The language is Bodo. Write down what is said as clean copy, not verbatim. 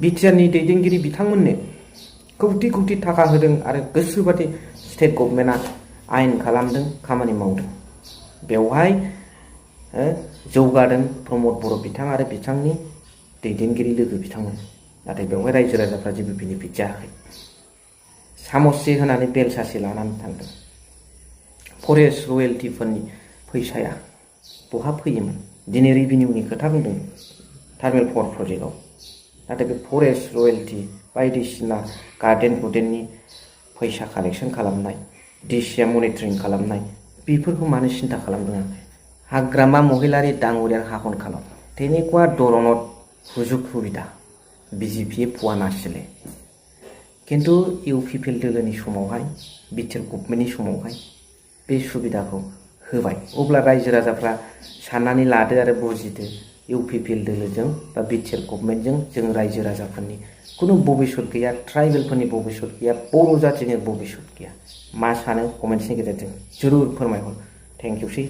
बिटिआरनि दैदेनगिरि बिथांमोननो कौटि कौटि थाखा होदों आरो गोसोबादि स्टेट गभर्नमेन्टआ आयेन खालामदों, खामानि मावदों। बेवहाय जौगादों प्रमद बर' बिथां आरो बिथांनि दैदेनगिरि लोगो बिथांमोन। नाथाय बेवहाय रायजो राजाफ्रा जेबो बेनिफिट जायाखै। सामससे होनानै बेल सासे लानानै थांदों। फरेस्ट रयेल्टिफोरनि फैसाया बहा फैयोमोन? दिनै रेभिनिउनि खोथा बुंदों टार्मिनेल 4 प्रजेक्टआव। नाथाय बे फरेस्ट रयेल्टि बायदिसिना गार्डेननि फैसा कालेक्सन खालामनाय, डिसिआ मनिटरिं खालामनाय, बेफोरखौ मानो सिन्था खालामदों? हाग्रामा महिलारि डांगरियार हाखन खालाम তেনেকুৱা ধৰণত সুযোগ সুবিধা বিজেপিয়ে পোৱা নাছিলে। কিন্তু इउपिपिएल दोलोनि समावहाय, बिटिआर गभर्नमेन्टनि समावहाय बे सुबिदाखौ होबाय। अब्ला रायजो राजाफ्रा साननानै लादो आरो बुजिदो इउपिपिएल दोलोजों बा बिटिआर गभर्नमेन्टजों जों रायजो राजाफोरनि खुनु भबिष्यत गैया, ट्राइबेलफोरनि भबिष्यत गैया, बर' जाथिनि भबिष्यत गैया। मा सानो कमेन्ट्सनि गेजेरजों जरुर फोरमायहर। थेंक इउ सै।